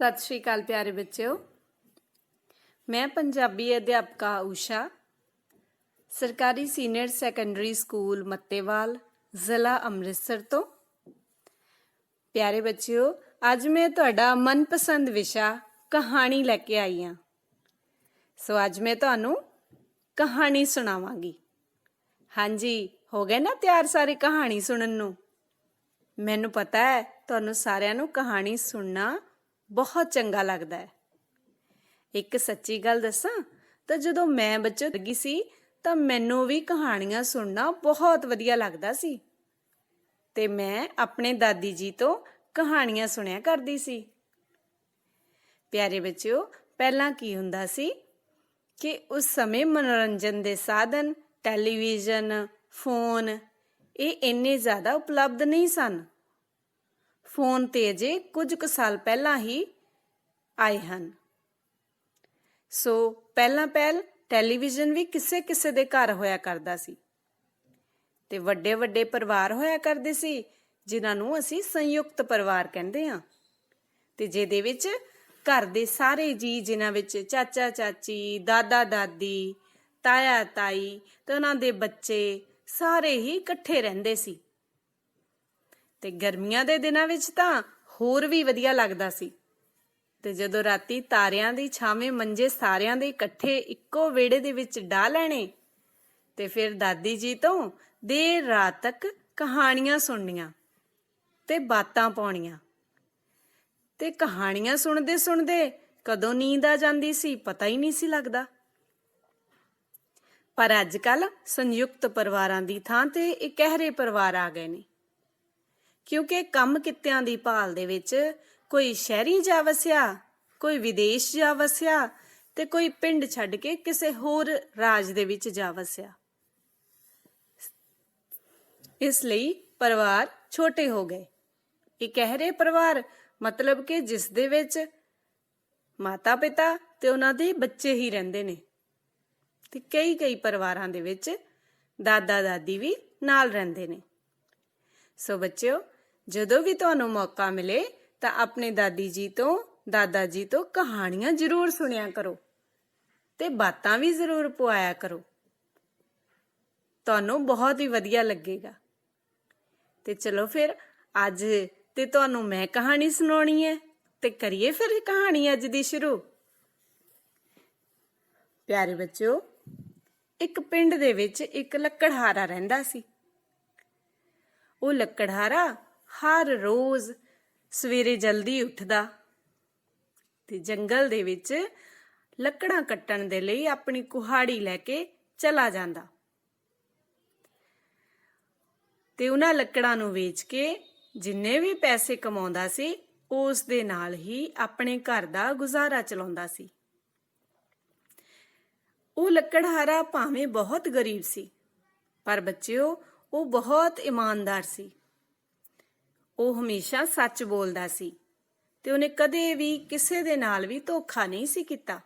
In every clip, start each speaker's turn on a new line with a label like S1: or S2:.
S1: ਸਤਿ ਸ਼੍ਰੀ ਅਕਾਲ ਪਿਆਰੇ ਬੱਚਿਓ। ਮੈਂ ਪੰਜਾਬੀ ਅਧਿਆਪਕਾ ਊਸ਼ਾ, ਸਰਕਾਰੀ ਸੀਨੀਅਰ ਸੈਕੰਡਰੀ ਸਕੂਲ ਮੱਤੇਵਾਲ, ਜ਼ਿਲ੍ਹਾ ਅੰਮ੍ਰਿਤਸਰ ਤੋਂ। ਪਿਆਰੇ ਬੱਚਿਓ, ਅੱਜ ਮੈਂ ਤੁਹਾਡਾ ਮਨਪਸੰਦ ਵਿਸ਼ਾ ਕਹਾਣੀ ਲੈ ਕੇ ਆਈ ਹਾਂ। ਸੋ ਅੱਜ ਮੈਂ ਤੁਹਾਨੂੰ ਕਹਾਣੀ ਸੁਣਾਵਾਂਗੀ। ਹਾਂਜੀ, ਹੋ ਗਏ ਨਾ ਤਿਆਰ ਸਾਰੇ ਕਹਾਣੀ ਸੁਣਨ ਨੂੰ? ਮੈਨੂੰ ਪਤਾ ਹੈ ਤੁਹਾਨੂੰ ਸਾਰਿਆਂ ਨੂੰ ਕਹਾਣੀ ਸੁਣਨਾ ਬਹੁਤ ਚੰਗਾ ਲੱਗਦਾ ਹੈ। ਇੱਕ ਸੱਚੀ ਗੱਲ ਦੱਸਾਂ ਤਾਂ ਜਦੋਂ ਮੈਂ ਬੱਚੇ ਲੱਗੀ ਸੀ ਤਾਂ ਮੈਨੂੰ ਵੀ ਕਹਾਣੀਆਂ ਸੁਣਨਾ ਬਹੁਤ ਵਧੀਆ ਲੱਗਦਾ ਸੀ ਤੇ ਮੈਂ ਆਪਣੇ ਦਾਦੀ ਜੀ ਤੋਂ ਕਹਾਣੀਆਂ ਸੁਣਿਆ ਕਰਦੀ ਸੀ। ਪਿਆਰੇ ਬੱਚਿਓ, ਪਹਿਲਾਂ ਕੀ ਹੁੰਦਾ ਸੀ ਕਿ ਉਸ ਸਮੇਂ ਮਨੋਰੰਜਨ ਦੇ ਸਾਧਨ ਟੈਲੀਵਿਜ਼ਨ, ਫੋਨ ਇਹ ਇੰਨੇ ਜ਼ਿਆਦਾ ਉਪਲਬਧ ਨਹੀਂ ਸਨ। ਫੋਨ ਤੇ ਅਜੇ ਕੁਝ ਕੁ ਸਾਲ ਪਹਿਲਾਂ ਹੀ ਆਏ ਹਨ। ਸੋ ਪਹਿਲਾਂ ਟੈਲੀਵਿਜ਼ਨ ਵੀ ਕਿਸੇ ਕਿਸੇ ਦੇ ਘਰ ਹੋਇਆ ਕਰਦਾ ਸੀ ਤੇ ਵੱਡੇ ਵੱਡੇ ਪਰਿਵਾਰ ਹੋਇਆ ਕਰਦੇ ਸੀ, ਜਿਨ੍ਹਾਂ ਨੂੰ ਅਸੀਂ ਸੰਯੁਕਤ ਪਰਿਵਾਰ ਕਹਿੰਦੇ ਹਾਂ। ਤੇ ਜਿਹਦੇ ਵਿੱਚ ਘਰ ਦੇ ਸਾਰੇ ਜੀਅ, ਜਿਨ੍ਹਾਂ ਵਿੱਚ ਚਾਚਾ ਚਾਚੀ, ਦਾਦਾ ਦਾਦੀ, ਤਾਇਆ ਤਾਈ ਤੇ ਉਹਨਾਂ ਦੇ ਬੱਚੇ ਸਾਰੇ ਹੀ ਇਕੱਠੇ ਰਹਿੰਦੇ ਸੀ। ਤੇ ਗਰਮੀਆਂ ਦੇ ਦਿਨਾਂ ਵਿੱਚ ਤਾਂ ਹੋਰ ਵੀ ਵਧੀਆ ਲੱਗਦਾ ਸੀ। ਤੇ ਜਦੋਂ ਰਾਤੀ ਤਾਰਿਆਂ ਦੀ ਛਾਵੇਂ ਮੰਜੇ ਸਾਰਿਆਂ ਦੇ ਇਕੱਠੇ ਇੱਕੋ ਵਿਹੜੇ ਦੇ ਵਿੱਚ ਡਾਹ ਲੈਣੇ ਤੇ ਫਿਰ ਦਾਦੀ ਜੀ ਤੋਂ ਦੇਰ ਰਾਤ ਤੱਕ ਕਹਾਣੀਆਂ ਸੁਣਨੀਆਂ ਤੇ ਬਾਤਾਂ ਪਾਉਣੀਆਂ। ਤੇ ਕਹਾਣੀਆਂ ਸੁਣਦੇ ਸੁਣਦੇ ਕਦੋਂ ਨੀਂਦ ਆ ਜਾਂਦੀ ਸੀ ਪਤਾ ਹੀ ਨਹੀਂ ਸੀ ਲੱਗਦਾ। ਪਰ ਅੱਜ ਕੱਲ੍ਹ ਸੰਯੁਕਤ ਪਰਿਵਾਰਾਂ ਦੀ ਥਾਂ ਤੇ ਇਕਹਿਰੇ ਪਰਿਵਾਰ ਆ ਗਏ ਨੇ, ਕਿਉਂਕਿ ਕੰਮ ਕਿੱਤਿਆਂ ਦੀ ਭਾਲ ਦੇ ਵਿੱਚ ਕੋਈ ਸ਼ਹਿਰੀ ਜਾ ਵਸਿਆ, ਕੋਈ ਵਿਦੇਸ਼ ਜਾ ਵਸਿਆ ਤੇ ਕੋਈ ਪਿੰਡ ਛੱਡ ਕੇ ਕਿਸੇ ਹੋਰ ਰਾਜ ਦੇ ਵਿੱਚ ਜਾ ਵਸਿਆ। ਇਸ ਲਈ ਪਰਿਵਾਰ ਛੋਟੇ ਹੋ ਗਏ। ਇਕਹਿਰੇ ਪਰਿਵਾਰ ਮਤਲਬ ਕਿ ਜਿਸ ਦੇ ਵਿੱਚ ਮਾਤਾ ਪਿਤਾ ਤੇ ਉਹਨਾਂ ਦੇ ਬੱਚੇ ਹੀ ਰਹਿੰਦੇ ਨੇ ਤੇ ਕਈ ਪਰਿਵਾਰਾਂ ਦੇ ਵਿੱਚ ਦਾਦਾ ਦਾਦੀ ਵੀ ਨਾਲ ਰਹਿੰਦੇ ਨੇ। ਸੋ ਬੱਚਿਓ, ਜਦੋਂ ਵੀ ਤੁਹਾਨੂੰ ਮੌਕਾ ਮਿਲੇ ਤਾਂ ਆਪਣੇ ਦਾਦੀ ਜੀ ਤੋਂ, ਦਾਦਾ ਜੀ ਤੋਂ ਕਹਾਣੀਆਂ ਜ਼ਰੂਰ ਸੁਣਿਆ ਕਰੋ ਤੇ ਬਾਤਾਂ ਵੀ ਜ਼ਰੂਰ ਪਵਾਇਆ ਕਰੋ। ਤੁਹਾਨੂੰ ਬਹੁਤ ਹੀ ਵਧੀਆ ਲੱਗੇਗਾ। ਤੇ ਚਲੋ ਫਿਰ ਅੱਜ ਤੇ ਤੁਹਾਨੂੰ ਮੈਂ ਕਹਾਣੀ ਸੁਣਾਉਣੀ ਹੈ ਤੇ ਕਰੀਏ ਫਿਰ ਕਹਾਣੀ ਅੱਜ ਦੀ ਸ਼ੁਰੂ। ਪਿਆਰੇ ਬੱਚਿਓ, ਇੱਕ ਪਿੰਡ ਦੇ ਵਿੱਚ ਇੱਕ ਲੱਕੜਹਾਰਾ ਰਹਿੰਦਾ ਸੀ। ਉਹ ਲੱਕੜਹਾਰਾ ਹਰ ਰੋਜ਼ ਸਵੇਰੇ ਜਲਦੀ ਉੱਠਦਾ ਤੇ ਜੰਗਲ ਦੇ ਵਿੱਚ ਲੱਕੜਾਂ ਕੱਟਣ ਦੇ ਲਈ ਆਪਣੀ ਕੁਹਾੜੀ ਲੈ ਕੇ ਚਲਾ ਜਾਂਦਾ ਤੇ ਉਹਨਾਂ ਲੱਕੜਾਂ ਨੂੰ ਵੇਚ ਕੇ ਜਿੰਨੇ ਵੀ ਪੈਸੇ ਕਮਾਉਂਦਾ ਸੀ ਉਸ ਦੇ ਨਾਲ ਹੀ ਆਪਣੇ ਘਰ ਦਾ ਗੁਜ਼ਾਰਾ ਚਲਾਉਂਦਾ ਸੀ। ਉਹ ਲੱਕੜਹਾਰਾ ਭਾਵੇਂ ਬਹੁਤ ਗਰੀਬ ਸੀ, ਪਰ ਬੱਚਿਓ ਉਹ ਬਹੁਤ ਇਮਾਨਦਾਰ ਸੀ। ਉਹ ਹਮੇਸ਼ਾ ਸੱਚ ਬੋਲਦਾ ਸੀ ਤੇ ਉਹਨੇ ਕਦੇ ਵੀ ਕਿਸੇ ਦੇ ਨਾਲ ਵੀ ਧੋਖਾ ਨਹੀਂ ਸੀ ਕੀਤਾ।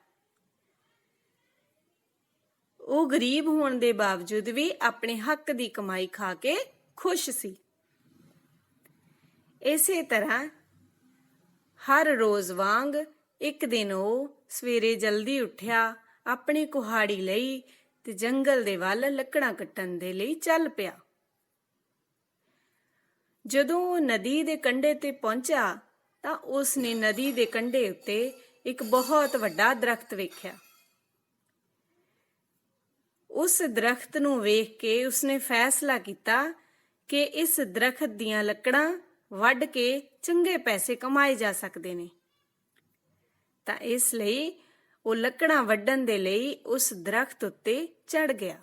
S1: ਉਹ ਗਰੀਬ ਹੋਣ ਦੇ ਬਾਵਜੂਦ ਵੀ ਆਪਣੇ ਹੱਕ ਦੀ ਕਮਾਈ ਖਾ ਕੇ ਖੁਸ਼ ਸੀ। ਇਸੇ ਤਰ੍ਹਾਂ ਹਰ ਰੋਜ਼ ਵਾਂਗ ਇੱਕ ਦਿਨ ਉਹ ਸਵੇਰੇ ਜਲਦੀ ਉੱਠਿਆ, ਆਪਣੀ ਕੁਹਾੜੀ ਲਈ ਤੇ ਜੰਗਲ ਦੇ ਵੱਲ ਲੱਕੜਾਂ ਕੱਟਣ ਦੇ ਲਈ ਚੱਲ ਪਿਆ। ਜਦੋਂ ਉਹ ਨਦੀ ਦੇ ਕੰਢੇ ਤੇ ਪਹੁੰਚਿਆ ਤਾਂ ਉਸ ਨੇ ਨਦੀ ਦੇ ਕੰਢੇ ਉੱਤੇ ਇੱਕ ਬਹੁਤ ਵੱਡਾ ਦਰਖਤ ਵੇਖਿਆ। ਉਸ ਦਰਖਤ ਨੂੰ ਵੇਖ ਕੇ ਉਸਨੇ ਫੈਸਲਾ ਕੀਤਾ ਕਿ ਇਸ ਦਰਖਤ ਦੀਆਂ ਲੱਕੜਾਂ ਵੱਢ ਕੇ ਚੰਗੇ ਪੈਸੇ ਕਮਾਏ ਜਾ ਸਕਦੇ ਨੇ। ਤਾਂ ਇਸ ਲਈ ਉਹ ਲੱਕੜਾਂ ਵੱਢਣ ਦੇ ਲਈ ਉਸ ਦਰਖਤ ਉੱਤੇ ਚੜ੍ਹ ਗਿਆ।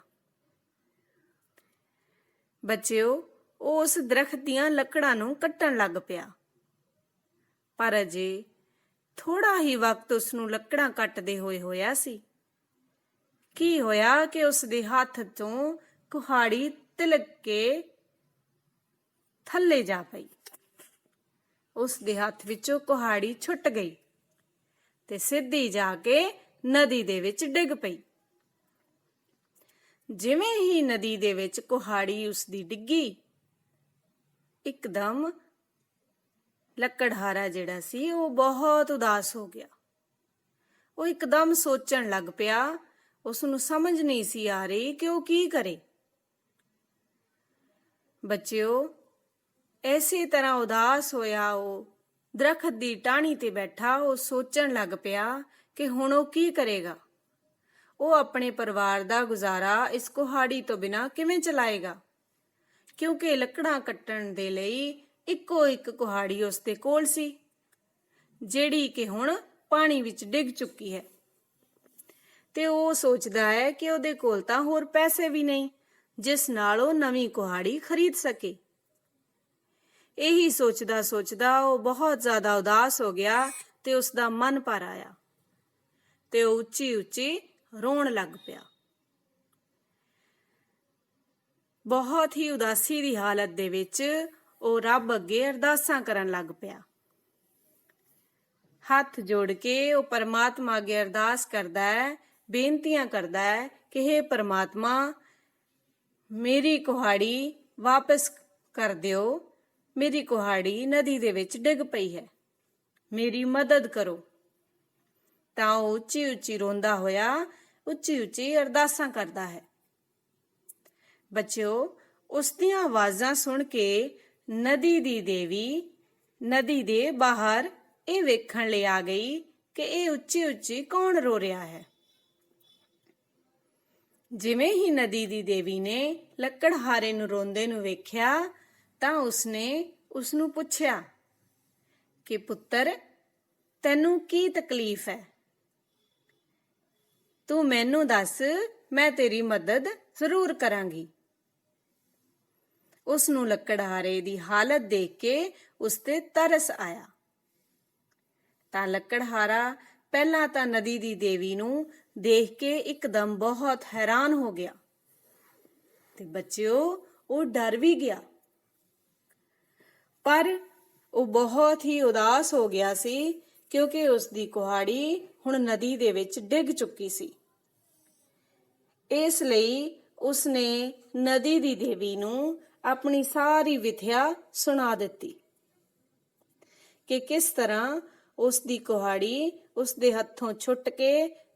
S1: ਬੱਚਿਓ, ਉਹ ਉਸ ਦਰਖਤ ਦੀਆਂ ਲੱਕੜਾਂ ਨੂੰ ਕੱਟਣ ਲੱਗ ਪਿਆ, ਪਰ ਅਜੇ ਥੋੜਾ ਹੀ ਵਕਤ ਉਸਨੂੰ ਲੱਕੜਾਂ ਕੱਟਦੇ ਹੋਏ ਹੋਇਆ ਸੀ। ਕੀ ਹੋਇਆ ਕਿ ਉਸ ਦੇ ਹੱਥ ਤੋਂ ਕੁਹਾੜੀ ਤਿਲਕ ਕੇ ਥੱਲੇ ਜਾ ਪਈ। ਉਸ ਦੇ ਹੱਥ ਵਿੱਚੋਂ ਕੁਹਾੜੀ ਛੁੱਟ ਗਈ ਤੇ ਸਿੱਧੀ ਜਾ ਕੇ ਨਦੀ ਦੇ ਵਿੱਚ ਡਿੱਗ ਪਈ। ਜਿਵੇਂ ਹੀ ਨਦੀ ਦੇ ਵਿੱਚ ਕੁਹਾੜੀ ਉਸਦੀ ਡਿੱਗੀ, ਇੱਕਦਮ ਲੱਕੜਹਾਰਾ ਜਿਹੜਾ ਸੀ ਉਹ ਬਹੁਤ ਉਦਾਸ ਹੋ ਗਿਆ। ਉਹ ਇੱਕਦਮ ਸੋਚਣ ਲੱਗ ਪਿਆ। ਉਸ ਨੂੰ ਸਮਝ ਨਹੀਂ ਸੀ ਆ ਰਹੀ ਕਿ ਉਹ ਕੀ ਕਰੇ। ਬੱਚਿਓ, ਐਸੀ ਤਰ੍ਹਾਂ ਉਦਾਸ ਹੋਇਆ ਉਹ ਦਰਖਤ ਦੀ ਟਾਹਣੀ ਤੇ ਬੈਠਾ। ਉਹ ਸੋਚਣ ਲੱਗ ਪਿਆ ਕਿ ਹੁਣ ਉਹ ਕੀ ਕਰੇਗਾ। ਉਹ ਆਪਣੇ ਪਰਿਵਾਰ ਦਾ ਗੁਜ਼ਾਰਾ ਇਸ ਕੁਹਾੜੀ ਤੋਂ ਬਿਨਾਂ ਕਿਵੇਂ ਚਲਾਏਗਾ, ਕਿਉਂਕਿ ਲੱਕੜਾਂ ਕੱਟਣ ਦੇ ਲਈ ਇੱਕੋ ਇੱਕ ਕੁਹਾੜੀ ਉਸ ਦੇ ਕੋਲ ਸੀ, ਜਿਹੜੀ ਕਿ ਹੁਣ ਪਾਣੀ ਵਿੱਚ ਡਿੱਗ ਚੁੱਕੀ ਹੈ। ਤੇ ਉਹ ਸੋਚਦਾ ਹੈ ਕਿ ਉਹਦੇ ਕੋਲ ਤਾਂ ਹੋਰ ਪੈਸੇ ਵੀ ਨਹੀਂ ਜਿਸ ਨਾਲ ਉਹ ਨਵੀਂ ਕੁਹਾੜੀ ਖਰੀਦ ਸਕੇ। ਇਹੀ ਸੋਚਦਾ ਸੋਚਦਾ ਉਹ ਬਹੁਤ ਜ਼ਿਆਦਾ ਉਦਾਸ ਹੋ ਗਿਆ ਤੇ ਉਸ ਦਾ ਮਨ ਭਰ ਆਇਆ ਤੇ ਉਹ ਉੱਚੀ ਉੱਚੀ ਰੋਣ ਲੱਗ ਪਿਆ। ਬਹੁਤ ਹੀ ਉਦਾਸੀ ਦੀ ਹਾਲਤ ਦੇ ਵਿੱਚ ਉਹ ਰੱਬ ਅੱਗੇ ਅਰਦਾਸਾਂ ਕਰਨ ਲੱਗ ਪਿਆ। ਹੱਥ ਜੋੜ ਕੇ ਉਹ ਪਰਮਾਤਮਾ ਅੱਗੇ ਅਰਦਾਸ ਕਰਦਾ ਹੈ, ਬੇਨਤੀਆਂ ਕਰਦਾ ਹੈ ਕਿ ਹੇ ਪਰਮਾਤਮਾ, ਮੇਰੀ ਕੁਹਾੜੀ ਵਾਪਸ ਕਰ ਦਿਓ। ਮੇਰੀ ਕੁਹਾੜੀ ਨਦੀ ਦੇ ਵਿੱਚ ਡਿੱਗ ਪਈ ਹੈ, ਮੇਰੀ ਮਦਦ ਕਰੋ। ਤਾਂ ਉਹ ਉੱਚੀ ਉੱਚੀ ਰੋਂਦਾ ਹੋਇਆ ਉੱਚੀ ਉੱਚੀ ਅਰਦਾਸਾਂ ਕਰਦਾ ਹੈ। ਬੱਚਿਓ, ਉਸ ਦੀਆਂ ਆਵਾਜ਼ਾਂ ਸੁਣ ਕੇ ਨਦੀ ਦੀ ਦੇਵੀ ਨਦੀ ਦੇ ਬਾਹਰ ਇਹ ਵੇਖਣ ਲਈ ਆ ਗਈ ਕਿ ਇਹ ਉੱਚੀ ਉੱਚੀ ਕੌਣ ਰੋ ਰਿਹਾ ਹੈ। ਜਿਵੇਂ ਹੀ ਨਦੀ ਦੀ ਦੇਵੀ ਨੇ ਲੱਕੜਹਾਰੇ ਨੂੰ ਰੋਂਦੇ ਨੂੰ ਵੇਖਿਆ ਤਾਂ ਉਸਨੇ ਉਸ ਨੂੰ ਪੁੱਛਿਆ ਕਿ ਪੁੱਤਰ, ਤੈਨੂੰ ਕੀ ਤਕਲੀਫ ਹੈ? ਤੂੰ ਮੈਨੂੰ ਦੱਸ, ਮੈਂ ਤੇਰੀ ਮਦਦ ਜ਼ਰੂਰ ਕਰਾਂਗੀ। ਉਸ ਨੂੰ ਲੱਕੜਹਾਰੇ ਦੀ ਹਾਲਤ ਦੇਖ ਕੇ ਉਸ ਤੇ ਤਰਸ ਆਇਆ। ਤਾਂ ਲੱਕੜਹਾਰਾ ਪਹਿਲਾਂ ਤਾਂ ਨਦੀ ਦੀ ਦੇਵੀ ਨੂੰ ਦੇਖ ਕੇ ਇੱਕਦਮ ਬਹੁਤ ਹੈਰਾਨ ਹੋ ਗਿਆ ਤੇ ਬੱਚਿਓ, ਉਹ ਡਰ ਵੀ ਗਿਆ। ਪਰ ਉਹ ਬਹੁਤ ਹੀ ਉਦਾਸ ਹੋ ਗਿਆ ਸੀ ਕਿਉਂਕਿ ਉਸ ਦੀ ਕੁਹਾੜੀ ਹੁਣ ਨਦੀ ਦੇ ਵਿੱਚ ਡਿੱਗ ਚੁੱਕੀ ਸੀ। ਇਸ ਲਈ ਉਸਨੇ ਨਦੀ ਦੀ ਦੇਵੀ ਨੂੰ ਆਪਣੀ ਸਾਰੀ ਵਿਥਿਆ ਸੁਣਾ ਦਿੱਤੀ ਕਿ ਕਿਸ ਤਰ੍ਹਾਂ ਉਸ ਦੀ ਕੁਹਾੜੀ ਉਸ ਦੇ ਹੱਥੋਂ ਛੁੱਟ ਕੇ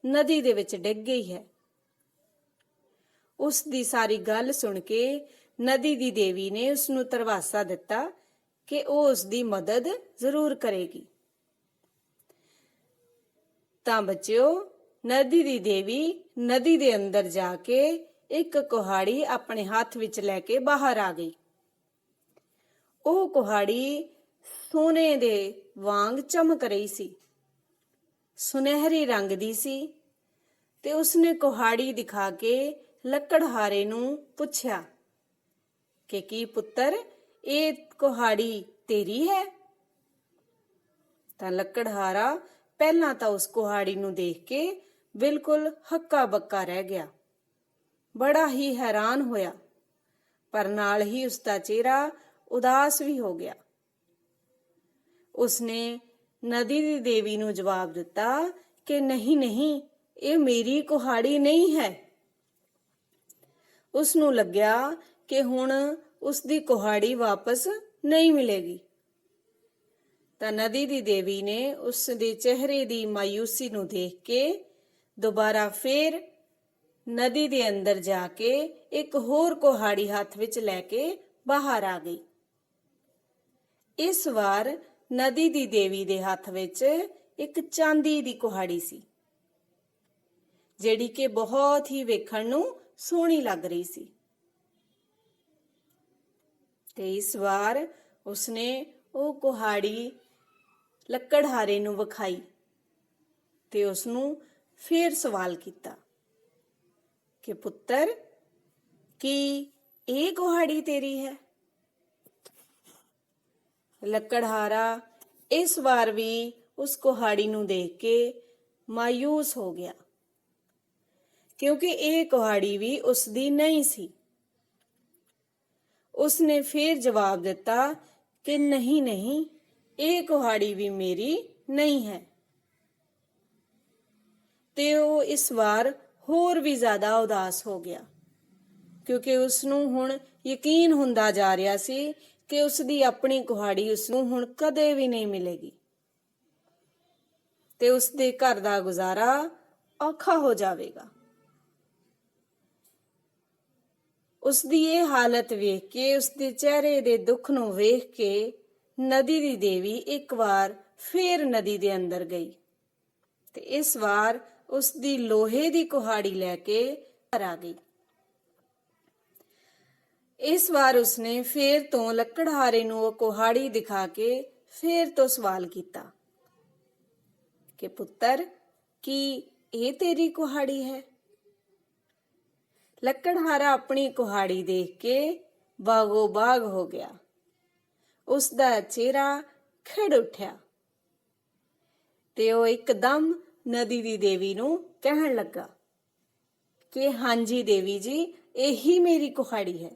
S1: ਨਦੀ ਦੇ ਵਿੱਚ ਡਿੱਗ ਗਈ ਹੈ। ਉਸ ਦੀ ਸਾਰੀ ਗੱਲ ਸੁਣ ਕੇ ਨਦੀ ਦੀ ਦੇਵੀ ਨੇ ਉਸ ਨੂੰ ਧਰਵਾਸਾ ਦਿੱਤਾ ਕਿ ਉਹ ਉਸ ਦੀ ਮਦਦ ਜ਼ਰੂਰ ਕਰੇਗੀ। ਤਾਂ ਬੱਚਿਓ, ਨਦੀ ਦੀ ਦੇਵੀ ਨਦੀ ਦੇ ਅੰਦਰ ਜਾ ਕੇ ਇੱਕ ਕੁਹਾੜੀ ਆਪਣੇ ਹੱਥ ਵਿੱਚ ਲੈ ਕੇ ਬਾਹਰ ਆ ਗਈ। ਉਹ ਕੁਹਾੜੀ ਸੋਨੇ ਦੇ ਵਾਂਗ ਚਮਕ ਰਹੀ ਸੀ, ਸੁਨਹਿਰੀ ਰੰਗ ਦੀ ਸੀ ਤੇ ਉਸਨੇ ਕੁਹਾੜੀ ਦਿਖਾ ਕੇ ਲੱਕੜਹਾਰੇ ਨੂੰ ਪੁੱਛਿਆ ਕਿ ਕੀ ਪੁੱਤਰ, ਇਹ ਕੁਹਾੜੀ ਤੇਰੀ ਹੈ? ਤਾਂ ਲੱਕੜਹਾਰਾ ਪਹਿਲਾਂ ਤਾਂ ਉਸ ਕੁਹਾੜੀ ਨੂੰ ਦੇਖ ਕੇ ਬਿਲਕੁਲ ਹੱਕਾ ਬੱਕਾ ਰਹਿ ਗਿਆ, ਬੜਾ ਹੀ ਹੈਰਾਨ ਹੋਇਆ, ਪਰ ਨਾਲ ਹੀ ਉਸ ਦਾ ਚਿਹਰਾ ਉਦਾਸ ਵੀ ਹੋ ਗਿਆ। ਉਸਨੇ ਨਦੀ ਦੀ ਦੇਵੀ ਨੂੰ ਜਵਾਬ ਦਿੱਤਾ ਕਿ ਨਹੀਂ ਨਹੀਂ, ਇਹ ਮੇਰੀ ਕੁਹਾੜੀ ਨਹੀਂ ਹੈ। ਉਸ ਨੂੰ ਲੱਗਿਆ ਕਿ ਹੁਣ ਉਸ ਦੀ ਕੁਹਾੜੀ ਵਾਪਸ ਨਹੀਂ ਮਿਲੇਗੀ। ਤਾਂ ਨਦੀ ਦੀ ਦੇਵੀ ਨੇ ਉਸ ਦੇ ਚਿਹਰੇ ਦੀ ਮਾਯੂਸੀ ਨੂੰ ਦੇਖ ਕੇ ਦੁਬਾਰਾ ਫੇਰ ਨਦੀ ਦੇ ਅੰਦਰ ਜਾ ਕੇ ਇੱਕ ਹੋਰ ਕੁਹਾੜੀ ਹੱਥ ਵਿੱਚ ਲੈ ਕੇ ਬਾਹਰ ਆ ਗਈ। ਇਸ ਵਾਰ ਨਦੀ ਦੀ ਦੇਵੀ ਦੇ ਹੱਥ ਵਿੱਚ ਇੱਕ ਚਾਂਦੀ ਦੀ ਕੁਹਾੜੀ ਸੀ, ਜਿਹੜੀ ਕਿ ਬਹੁਤ ਹੀ ਵੇਖਣ ਨੂੰ ਸੋਹਣੀ ਲੱਗ ਰਹੀ ਸੀ। ਤੇ ਇਸ ਵਾਰ ਉਸਨੇ ਉਹ ਕੁਹਾੜੀ ਲੱਕੜਹਾਰੇ ਨੂੰ ਵਿਖਾਈ ਤੇ ਉਸ ਨੂੰ ਫੇਰ ਸਵਾਲ ਕੀਤਾ ਕਿ ਪੁੱਤਰ, ਕੀ ਇਹ ਕੁਹਾੜੀ ਤੇਰੀ ਹੈ? ਲੱਕੜਹਾਰਾ ਇਸ ਵਾਰ ਵੀ ਉਸ ਕੁਹਾੜੀ ਨੂੰ ਦੇਖ ਕੇ ਮਾਯੂਸ ਹੋ ਗਿਆ ਕਿਉਂਕਿ ਇਹ ਕੁਹਾੜੀ ਵੀ ਉਸ ਦੀ ਨਹੀਂ ਸੀ। ਉਸਨੇ ਫਿਰ ਜਵਾਬ ਦਿੱਤਾ ਕਿ ਨਹੀਂ ਨਹੀਂ, ਇਹ ਕੁਹਾੜੀ ਵੀ ਮੇਰੀ ਨਹੀਂ ਹੈ। ਤੇ ਉਹ ਇਸ ਵਾਰ ਹੋਰ ਵੀ ਜ਼ਿਆਦਾ ਉਦਾਸ ਹੋ ਗਿਆ ਕਿਉਂਕਿ ਉਸ ਨੂੰ ਹੁਣ ਯਕੀਨ ਹੁੰਦਾ ਜਾ ਰਿਹਾ ਸੀ ਕਿ ਉਸ ਦੀ ਆਪਣੀ ਕੁਹਾੜੀ ਉਸ ਨੂੰ ਹੁਣ ਕਦੇ ਵੀ ਨਹੀਂ ਮਿਲੇਗੀ ਤੇ ਉਸ ਦੇ ਘਰ ਦਾ ਗੁਜ਼ਾਰਾ ਔਖਾ ਹੋ ਜਾਵੇਗਾ। ਉਸ ਦੀ ਇਹ ਹਾਲਤ ਵੇਖ ਕੇ, ਉਸ ਦੇ ਚਿਹਰੇ ਦੇ ਦੁੱਖ ਨੂੰ ਵੇਖ ਕੇ ਨਦੀ ਦੀ ਦੇਵੀ ਇੱਕ ਵਾਰ ਫੇਰ ਨਦੀ ਦੇ ਅੰਦਰ ਗਈ ਤੇ ਇਸ ਵਾਰ ਉਸ ਦੀ ਲੋਹੇ ਦੀ ਕੁਹਾੜੀ ਲੈ ਕੇ ਘਰ ਆ ਗਈ। ਇਸ ਵਾਰ ਉਸਨੇ ਫੇਰ ਤੋਂ ਲੱਕੜਹਾਰੇ ਨੂੰ ਉਹ ਕੁਹਾੜੀ ਦਿਖਾ ਕੇ ਫੇਰ ਤੋਂ ਸਵਾਲ ਕੀਤਾ ਕਿ ਪੁੱਤਰ, ਕੀ ਇਹ ਤੇਰੀ ਕੁਹਾੜੀ ਹੈ? ਲੱਕੜਹਾਰਾ ਆਪਣੀ ਕੁਹਾੜੀ ਦੇਖ ਕੇ ਬਾਗੋ ਬਾਗ ਹੋ ਗਿਆ। ਉਸ ਦਾ ਚਿਹਰਾ ਖਿੜ ਉੱਠਿਆ ਤੇ ਉਹ ਇੱਕਦਮ ਨਦੀ ਦੀ ਦੇਵੀ ਨੂੰ ਕਹਿਣ ਲੱਗਾ ਕਿ ਹਾਂਜੀ ਦੇਵੀ ਜੀ, ਇਹੀ ਮੇਰੀ ਕੁਹਾੜੀ ਹੈ।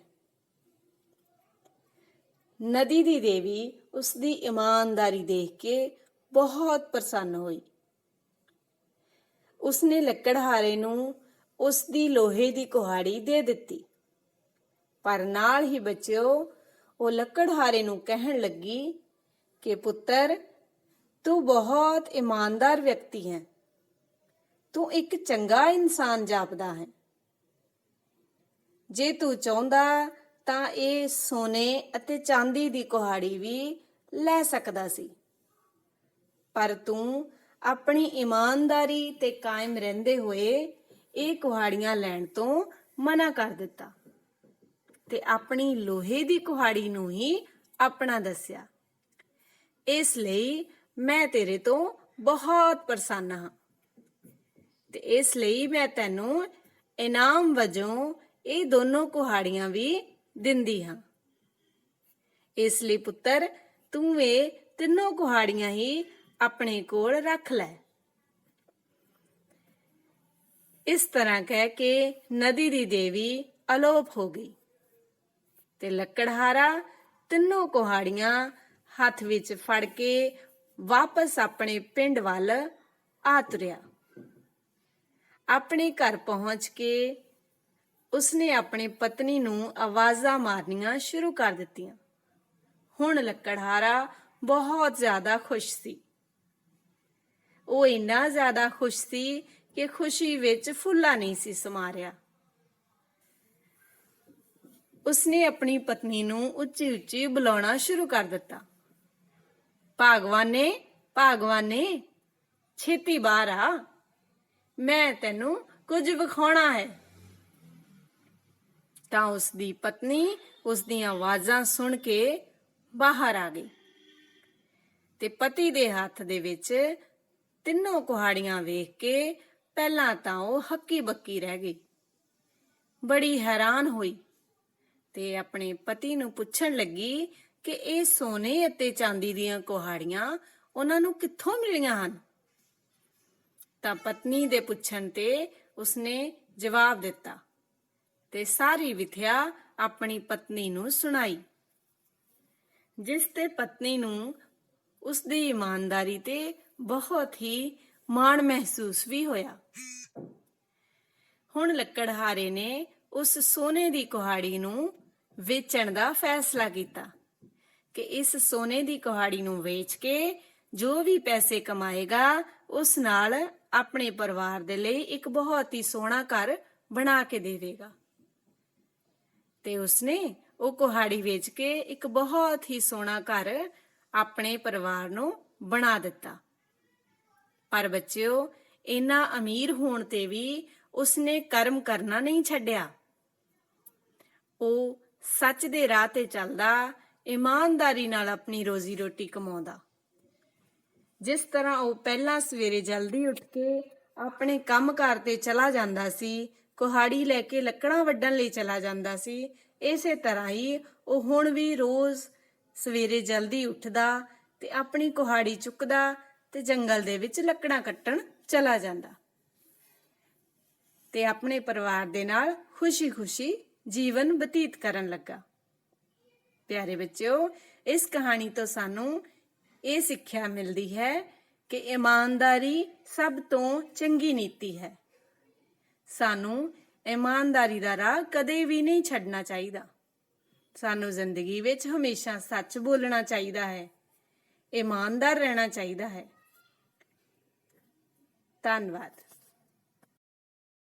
S1: ਨਦੀ ਦੀ ਦੇਵੀ ਉਸ ਦੀ ਇਮਾਨਦਾਰੀ ਦੇਖ ਕੇ ਬਹੁਤ ਪ੍ਰਸੰਨ ਹੋਈ। ਉਸਨੇ ਲੱਕੜਹਾਰੇ ਨੂੰ ਉਸ ਦੀ ਲੋਹੇ ਦੀ ਕੁਹਾੜੀ ਦੇ ਦਿੱਤੀ, ਪਰ ਨਾਲ ਹੀ ਬੱਚਿਓ ਉਹ ਲੱਕੜਹਾਰੇ ਨੂੰ ਕਹਿਣ ਲੱਗੀ ਕਿ ਪੁੱਤਰ, ਤੂੰ ਬਹੁਤ ਇਮਾਨਦਾਰ ਵਿਅਕਤੀ ਹੈ, ਤੂੰ ਇੱਕ ਚੰਗਾ ਇਨਸਾਨ ਜਾਪਦਾ ਹੈ। ਜੇ ਤੂੰ ਚਾਹੁੰਦਾ ਤਾਂ ਇਹ ਸੋਨੇ ਅਤੇ ਚਾਂਦੀ ਦੀ ਕੁਹਾੜੀ ਵੀ ਲੈ ਸਕਦਾ ਸੀ, ਪਰ ਤੂੰ ਆਪਣੀ ਇਮਾਨਦਾਰੀ ਤੇ ਕਾਇਮ ਰਹਿੰਦੇ ਹੋਏ ਇਹ ਕੁਹਾੜੀਆਂ ਲੈਣ ਤੋਂ ਮਨਾ ਕਰ ਦਿੱਤਾ ਤੇ ਆਪਣੀ ਲੋਹੇ ਦੀ ਕੁਹਾੜੀ ਨੂੰ ਹੀ ਆਪਣਾ ਦੱਸਿਆ। ਇਸ ਲਈ ਮੈਂ ਤੇਰੇ ਤੋਂ ਬਹੁਤ ਪ੍ਰਸੰਨ ਹਾਂ ਤੇ ਇਸ ਲਈ ਮੈਂ ਤੈਨੂੰ ਇਨਾਮ ਵਜੋਂ ਇਹ ਦੋਨੋਂ ਕੁਹਾੜੀਆਂ ਵੀ ਦਿੰਦੀ ਹਾਂ। ਇਸ ਲਈ ਪੁੱਤਰ, ਤੂੰ ਇਹ ਤਿੰਨੋਂ ਕੁਹਾੜੀਆਂ ਹੀ ਆਪਣੇ ਕੋਲ ਰੱਖ ਲੈ। ਇਸ ਤਰ੍ਹਾਂ ਕਹਿ ਕੇ ਨਦੀ ਦੀ ਦੇਵੀ ਅਲੋਪ ਹੋ ਗਈ ਤੇ ਲੱਕੜਹਾਰਾ ਤਿੰਨੋਂ ਕੁਹਾੜੀਆਂ ਹੱਥ ਵਿੱਚ ਫੜ ਕੇ ਵਾਪਸ ਆਪਣੇ ਪਿੰਡ ਵੱਲ ਆ ਤੁਰਿਆ। ਆਪਣੇ ਘਰ ਪਹੁੰਚ ਕੇ ਉਸਨੇ ਆਪਣੀ ਪਤਨੀ ਨੂੰ ਆਵਾਜ਼ਾਂ ਮਾਰਨੀਆਂ ਸ਼ੁਰੂ ਕਰ ਦਿੱਤੀਆਂ। ਹੁਣ ਲੱਕੜਹਾਰਾ ਬਹੁਤ ਜ਼ਿਆਦਾ ਖੁਸ਼ ਸੀ। ਉਹ ਇੰਨਾ ਜ਼ਿਆਦਾ ਖੁਸ਼ ਸੀ ਕਿ ਖੁਸ਼ੀ ਵਿੱਚ ਫੁੱਲਾ ਨਹੀਂ ਸੀ ਸਮਾ ਰਿਹਾ। ਉਸਨੇ ਆਪਣੀ ਪਤਨੀ ਨੂੰ ਉੱਚੀ ਉੱਚੀ ਬੁਲਾਉਣਾ ਸ਼ੁਰੂ ਕਰ ਦਿੱਤਾ, ਭਾਗਵਾਨੇ, ਭਾਗਵਾਨੇ, ਛੇਤੀ ਬਾਹਰ ਆ, ਮੈਂ ਤੈਨੂੰ ਕੁਝ ਵਿਖਾਉਣਾ ਹੈ। ਤਾਂ ਉਸ ਦੀ ਪਤਨੀ ਉਸ ਦੀਆਂ ਆਵਾਜ਼ਾਂ ਸੁਣ ਕੇ ਬਾਹਰ ਆ ਗਈ ਤੇ ਪਤੀ ਦੇ ਹੱਥ ਦੇ ਵਿੱਚ ਤਿੰਨੋਂ ਕੁਹਾੜੀਆਂ ਵੇਖ ਕੇ ਪਹਿਲਾਂ ਤਾਂ ਉਹ ਹੱਕੀ ਬੱਕੀ ਰਹਿ ਗਈ, ਬੜੀ ਹੈਰਾਨ ਹੋਈ ਤੇ ਆਪਣੇ ਪਤੀ ਨੂੰ ਪੁੱਛਣ ਲੱਗੀ ਕਿ ਇਹ ਸੋਨੇ ਅਤੇ ਚਾਂਦੀ ਦੀਆਂ ਕੁਹਾੜੀਆਂ ਉਹਨਾਂ ਨੂੰ ਕਿੱਥੋਂ ਮਿਲੀਆਂ ਹਨ। ਤਾਂ ਪਤਨੀ ਦੇ ਪੁੱਛਣ ਤੇ ਉਸਨੇ ਜਵਾਬ ਦਿੱਤਾ ਤੇ ਸਾਰੀ ਵਿਥਿਆ ਆਪਣੀ ਪਤਨੀ ਨੂੰ ਸੁਣਾਈ, ਜਿਸ ਤੇ ਪਤਨੀ ਨੂੰ ਉਸ ਦੀ ਇਮਾਨਦਾਰੀ ਤੇ ਬਹੁਤ ਹੀ ਮਾਣ ਮਹਿਸੂਸ ਵੀ ਹੋਇਆ। ਹੁਣ ਲੱਕੜਹਾਰੇ ਨੇ ਉਸ ਸੋਨੇ ਦੀ ਕੁਹਾੜੀ ਨੂੰ ਵੇਚਣ ਦਾ ਫੈਸਲਾ ਕੀਤਾ ਕਿ ਇਸ ਸੋਨੇ ਦੀ ਕੁਹਾੜੀ ਨੂੰ ਵੇਚ ਕੇ ਜੋ ਵੀ ਪੈਸੇ ਕਮਾਏਗਾ ਉਸ ਨਾਲ ਆਪਣੇ ਪਰਿਵਾਰ ਦੇ ਲਈ ਇੱਕ ਬਹੁਤ ਹੀ ਸੋਹਣਾ ਘਰ ਬਣਾ ਕੇ ਦੇਵੇਗਾ। ਤੇ ਉਸਨੇ ਉਹ ਕੁਹਾੜੀ ਵੇਚ ਕੇ ਇੱਕ ਬਹੁਤ ਹੀ ਸੋਹਣਾ ਘਰ ਆਪਣੇ ਪਰਿਵਾਰ ਨੂੰ ਬਣਾ ਦਿੱਤਾ। ਪਰ ਬੱਚਿਓ, ਇੰਨਾ ਅਮੀਰ ਹੋਣ ਤੇ ਵੀ ਉਸਨੇ ਕਰਮ ਕਰਨਾ ਨਹੀਂ ਛੱਡਿਆ। ਉਹ ਸੱਚ ਦੇ ਰਾਹ ਤੇ ਚੱਲਦਾ, ਇਮਾਨਦਾਰੀ ਨਾਲ ਆਪਣੀ ਰੋਜ਼ੀ ਰੋਟੀ ਕਮਾਉਂਦਾ। ਜਿਸ ਤਰ੍ਹਾਂ ਉਹ ਪਹਿਲਾਂ ਸਵੇਰੇ ਜਲਦੀ ਉੱਠ ਕੇ ਆਪਣੇ ਕੰਮਕਾਰ ਤੇ ਚਲਾ ਜਾਂਦਾ ਸੀ, ਕੁਹਾੜੀ ਲੈ ਕੇ ਲੱਕੜਾਂ ਵੱਢਣ ਲਈ ਚਲਾ ਜਾਂਦਾ ਸੀ, ਇਸੇ ਤਰ੍ਹਾਂ ਹੀ ਉਹ ਹੁਣ ਵੀ ਰੋਜ਼ ਸਵੇਰੇ ਜਲਦੀ ਉੱਠਦਾ ਤੇ ਆਪਣੀ ਕੁਹਾੜੀ ਚੁੱਕਦਾ ਤੇ ਜੰਗਲ ਦੇ ਵਿੱਚ ਲੱਕੜਾਂ ਕੱਟਣ ਚਲਾ ਜਾਂਦਾ ਤੇ ਆਪਣੇ ਪਰਿਵਾਰ ਦੇ ਨਾਲ ਖੁਸ਼ੀ-ਖੁਸ਼ੀ ਜੀਵਨ ਬਤੀਤ ਕਰਨ ਲੱਗਾ। ਪਿਆਰੇ ਬੱਚਿਓ, ਇਸ ਕਹਾਣੀ ਤੋਂ ਸਾਨੂੰ ਇਹ ਸਿੱਖਿਆ ਮਿਲਦੀ ਹੈ ਕਿ ਇਮਾਨਦਾਰੀ ਸਭ ਤੋਂ ਚੰਗੀ ਨੀਤੀ ਹੈ। ਸਾਨੂੰ ਇਮਾਨਦਾਰੀ ਦਾ ਰਾਹ ਕਦੇ ਵੀ ਨਹੀਂ ਛੱਡਣਾ ਚਾਹੀਦਾ। ਸਾਨੂੰ ਜ਼ਿੰਦਗੀ ਵਿੱਚ ਹਮੇਸ਼ਾ ਸੱਚ ਬੋਲਣਾ ਚਾਹੀਦਾ ਹੈ, ਈਮਾਨਦਾਰ ਰਹਿਣਾ ਚਾਹੀਦਾ ਹੈ। ਧੰਨਵਾਦ।